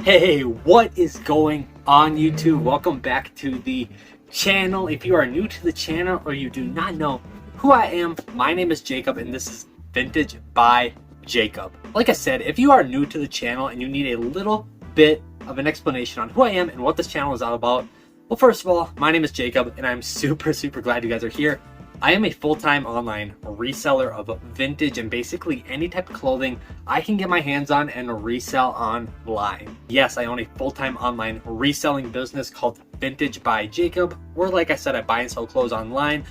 Hey, what is going on YouTube? Welcome back to the channel. If you are new to the channel or you do not know who I am, my name is Jacob and this is Vintage by Jacob. Like I said, if you are new to the channel and you need a little bit of an explanation on who I am and what this channel is all about, well, first of all, my name is Jacob and I'm super glad you guys are here. I am a full-time online reseller of vintage and basically any type of clothing I can get my hands on and resell online. Yes, I own a full-time online reselling business called Vintage by Jacob, where, like I said, I buy and sell clothes online.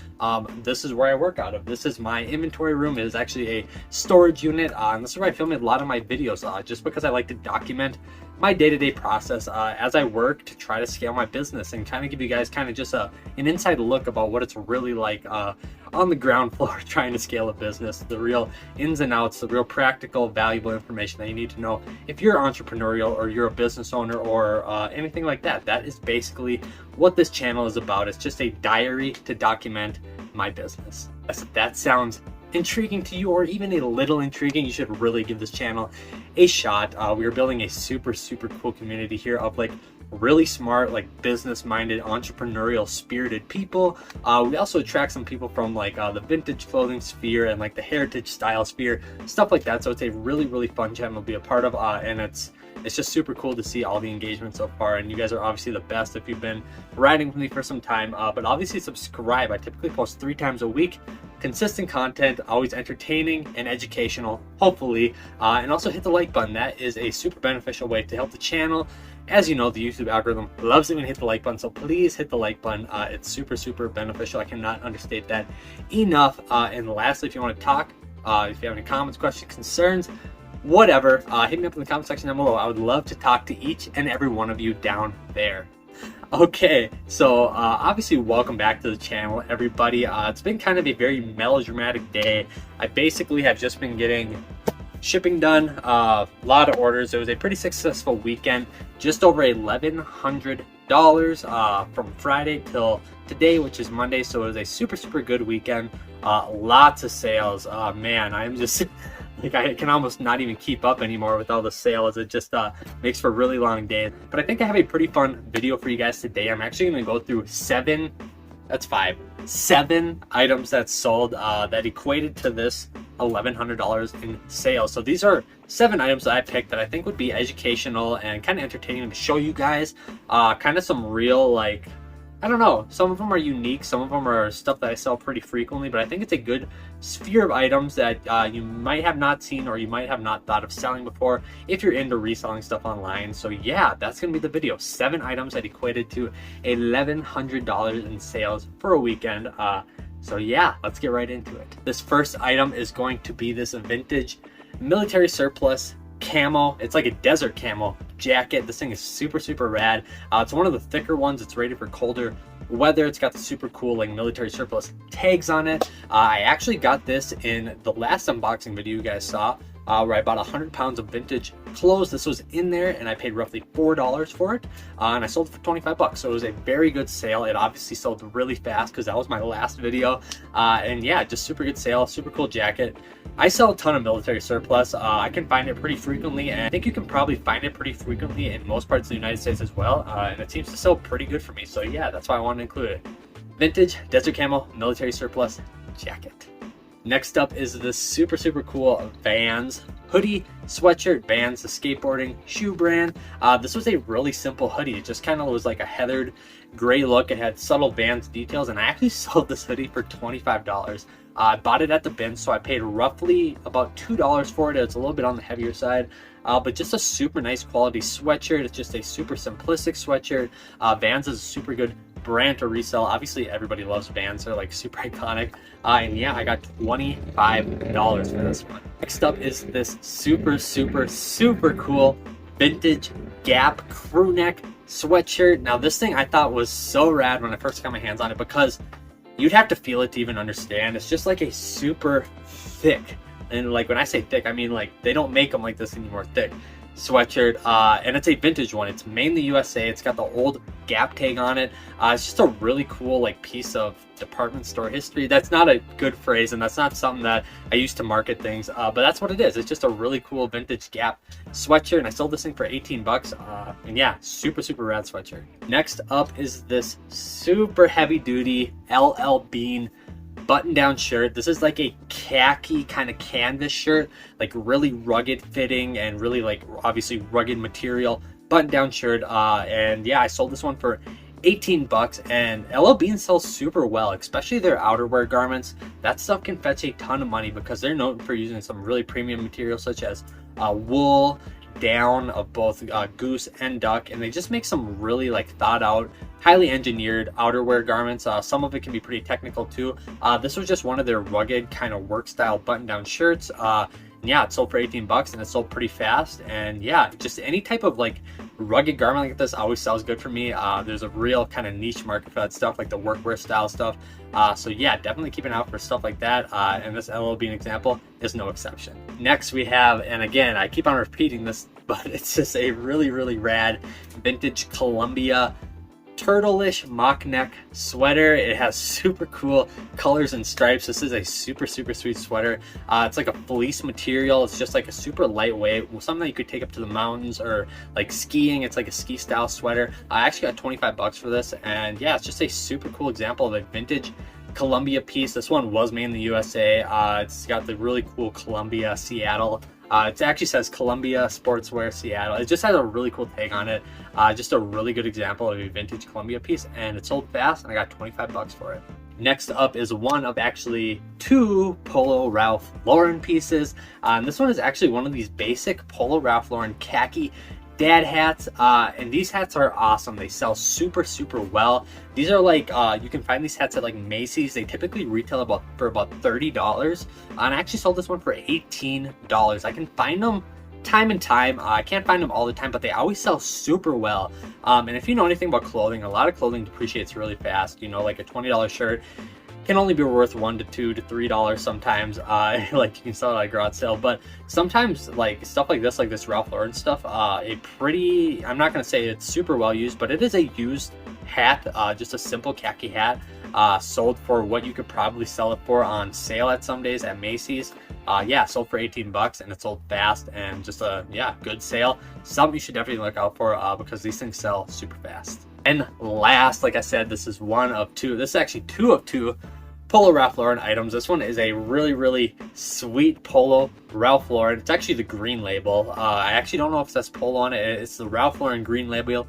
This is where I work out of. This is my inventory room. It is actually a storage unit, and this is where I film a lot of my videos, just because I like to document my day-to-day process as I work to try to scale my business and kind of give you guys kind of just an inside look about what it's really like on the ground floor trying to scale a business, the real ins and outs, the real practical, valuable information that you need to know if you're entrepreneurial or you're a business owner or anything like that. That is basically what this channel is about. It's just a diary to document my business. If that sounds intriguing to you or even a little intriguing, you should really give this channel a shot. We are building a super cool community here of like really smart, like business-minded, entrepreneurial spirited people. We also attract some people from like the vintage clothing sphere and like the heritage style sphere, stuff like that. So it's a really fun channel to be a part of, and it's just super cool to see all the engagement so far, and you guys are obviously the best if you've been riding with me for some time. But obviously subscribe. I typically post 3 times a week, consistent content, always entertaining and educational, hopefully, and also hit the like button. That is a super beneficial way to help the channel. As you know, the YouTube algorithm loves it when you hit the like button, so please hit the like button. It's super beneficial. I cannot understate that enough. And lastly, if you want to talk, if you have any comments, questions, concerns, whatever, hit me up in the comment section down below. I would love to talk to each and every one of you down there. Okay, so obviously welcome back to the channel, everybody. It's been kind of a very melodramatic day. I basically have just been getting shipping done, a lot of orders. It was a pretty successful weekend, just over $1,100 from Friday till today, which is Monday. So it was a super good weekend. Lots of sales. Man, I'm just like, I can almost not even keep up anymore with all the sales. It just makes for really long days. But I think I have a pretty fun video for you guys today. I'm actually going to go through 7 items that sold that equated to this $1,100 in sales. So these are 7 items that I picked that I think would be educational and kind of entertaining to show you guys. Kind of some real, like, I don't know, some of them are unique, some of them are stuff that I sell pretty frequently, but I think it's a good sphere of items that you might have not seen or you might have not thought of selling before if you're into reselling stuff online. So yeah, that's gonna be the video. 7 items that equated to $1,100 in sales for a weekend. So yeah, let's get right into it. This first item is going to be this vintage military surplus camo. It's like a desert camo jacket. This thing is super rad. It's one of the thicker ones. It's rated for colder weather. It's got the super cool like military surplus tags on it. I actually got this in the last unboxing video you guys saw, where I bought 100 pounds of vintage clothes. This was in there and I paid roughly $4 for it, and I sold it for 25 bucks. So it was a very good sale. It obviously sold really fast because that was my last video, and yeah, just super good sale, super cool jacket. I sell a ton of military surplus. I can find it pretty frequently, and I think you can probably find it pretty frequently in most parts of the United States as well, and it seems to sell pretty good for me. So yeah, that's why I wanted to include it. Vintage desert camo military surplus jacket. Next up is this super cool Vans hoodie sweatshirt. Vans, the skateboarding shoe brand. This was a really simple hoodie. It just kind of was like a heathered gray look. It had subtle Vans details, and I actually sold this hoodie for $25. I bought it at the bin, so I paid roughly about $2 for it. It's a little bit on the heavier side, but just a super nice quality sweatshirt. It's just a super simplistic sweatshirt. Vans is a super good brand to resell. Obviously everybody loves Vans. They're like super iconic, and yeah, I got $25 for this one. Next up is this super cool vintage Gap crew neck sweatshirt. Now this thing I thought was so rad when I first got my hands on it, because you'd have to feel it to even understand. It's just like a super thick, and like when I say thick, I mean like they don't make them like this anymore thick, sweatshirt, and it's a vintage one. It's made in the USA. It's got the old Gap tag on it. It's just a really cool like piece of department store history. That's not a good phrase, and that's not something that I use to market things, but that's what it is. It's just a really cool vintage Gap sweatshirt, and I sold this thing for 18 bucks, and yeah, super rad sweatshirt. Next up is this super heavy duty LL Bean button down shirt. This is like a khaki kind of canvas shirt, like really rugged fitting and really like obviously rugged material button down shirt, and yeah, I sold this one for 18 bucks. And LL Bean sells super well, especially their outerwear garments. That stuff can fetch a ton of money because they're known for using some really premium materials such as wool, down of both goose and duck, and they just make some really like thought out, highly engineered outerwear garments. Some of it can be pretty technical too. This was just one of their rugged kind of work style button down shirts. And yeah, it sold for 18 bucks and it sold pretty fast. And yeah, just any type of like rugged garment like this always sells good for me. There's a real kind of niche market for that stuff, like the workwear style stuff. So yeah, definitely keep an eye out for stuff like that. And this LL Bean example is no exception. Next we have, and again, I keep on repeating this, but it's just a really rad vintage Columbia turtle-ish mock neck sweater. It has super cool colors and stripes. This is a super sweet sweater. It's like a fleece material. It's just like a super lightweight, something that you could take up to the mountains or like skiing. It's like a ski style sweater. I actually got 25 bucks for this, and yeah, it's just a super cool example of a vintage Columbia piece. This one was made in the USA. It's got the really cool Columbia Seattle. It actually says Columbia Sportswear Seattle. It just has a really cool tag on it. Just a really good example of a vintage Columbia piece, and it sold fast, and I got 25 bucks for it. Next up is one of actually two Polo Ralph Lauren pieces. And this one is actually one of these basic Polo Ralph Lauren khaki dad hats, and these hats are awesome. They sell super well. These are like you can find these hats at like Macy's. They typically retail for about $30, and I actually sold this one for $18. I can find them time and time. I can't find them all the time, but they always sell super well. And if you know anything about clothing, a lot of clothing depreciates really fast. You know, like a $20 shirt can only be worth $1 to $2 to $3 sometimes. Like you can sell it at a garage sale, but sometimes like stuff like this Ralph Lauren stuff, I'm not gonna say it's super well used, but it is a used hat, just a simple khaki hat, sold for what you could probably sell it for on sale at some days at Macy's. Yeah, sold for 18 bucks, and it sold fast, and just a good sale. Something you should definitely look out for, because these things sell super fast. And last, like I said, this is one of two. This is actually two of two Polo Ralph Lauren items. This one is a really sweet Polo Ralph Lauren. It's actually the green label. I actually don't know if it says Polo on it. It's the Ralph Lauren green label.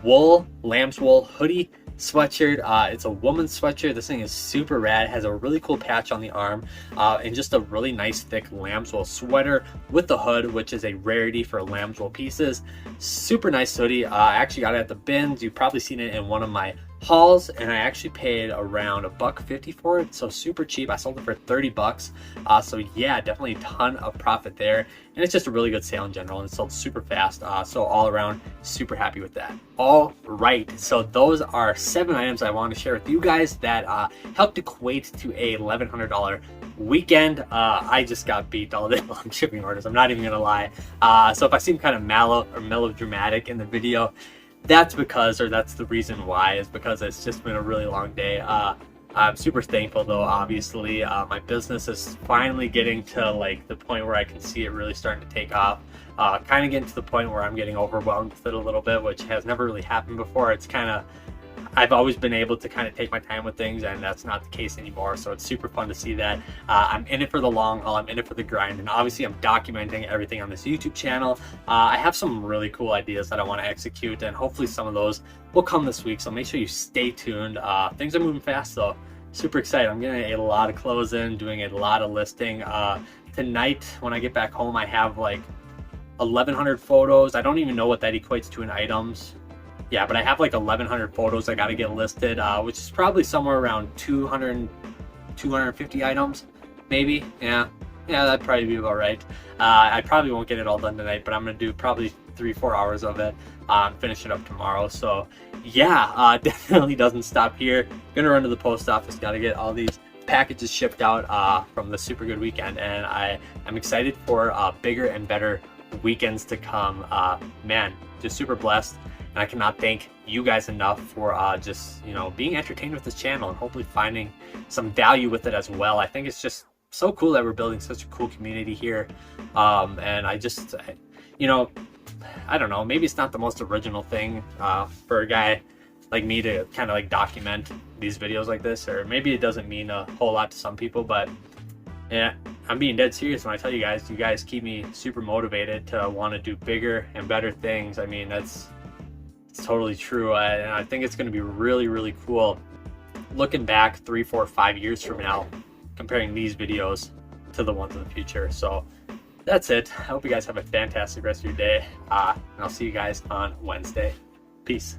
Wool, lamb's wool hoodie sweatshirt. It's a woman's sweatshirt. This thing is super rad. It has a really cool patch on the arm, and just a really nice thick lamb's wool sweater with the hood, which is a rarity for lamb's wool pieces. Super nice hoodie. I actually got it at the bins. You've probably seen it in one of my hauls, and I actually paid around $1.50 for it, so super cheap. I sold it for 30 bucks. So yeah, definitely a ton of profit there, and it's just a really good sale in general, and it sold super fast. So all around, super happy with that. All right, so those are 7 items I want to share with you guys that helped equate to a $1,100 weekend. I just got beat all day on shipping orders. I'm not even gonna lie. So if I seem kind of melodramatic in the video, that's the reason why, is because it's just been a really long day. I'm super thankful though, obviously. My business is finally getting to like the point where I can see it really starting to take off. Kind of getting to the point where I'm getting overwhelmed with it a little bit, which has never really happened before. I've always been able to kind of take my time with things, and that's not the case anymore. So it's super fun to see that. I'm in it for the long haul. I'm in it for the grind, and obviously I'm documenting everything on this YouTube channel. I have some really cool ideas that I want to execute, and hopefully some of those will come this week. So make sure you stay tuned. Things are moving fast though. Super excited. I'm getting a lot of clothes in, doing a lot of listing. Tonight when I get back home, I have like 1,100 photos. I don't even know what that equates to in items. Yeah, but I have like 1,100 photos I got to get listed, which is probably somewhere around 250 items, maybe. Yeah, that'd probably be about right. I probably won't get it all done tonight, but I'm gonna do probably 3-4 hours of it, finish it up tomorrow. So yeah, definitely doesn't stop here. Gonna run to the post office, got to get all these packages shipped out from the super good weekend, and I'm excited for bigger and better weekends to come. Man, just super blessed, and I cannot thank you guys enough for just being entertained with this channel and hopefully finding some value with it as well. I think it's just so cool that we're building such a cool community here, and I just I don't know, maybe it's not the most original thing for a guy like me to kind of like document these videos like this, or maybe it doesn't mean a whole lot to some people, but yeah, I'm being dead serious when I tell you guys keep me super motivated to want to do bigger and better things. I mean, it's totally true. And I think it's going to be really, really cool looking back 3, 4, 5 years from now, comparing these videos to the ones in the future. So that's it. I hope you guys have a fantastic rest of your day, and I'll see you guys on Wednesday. Peace.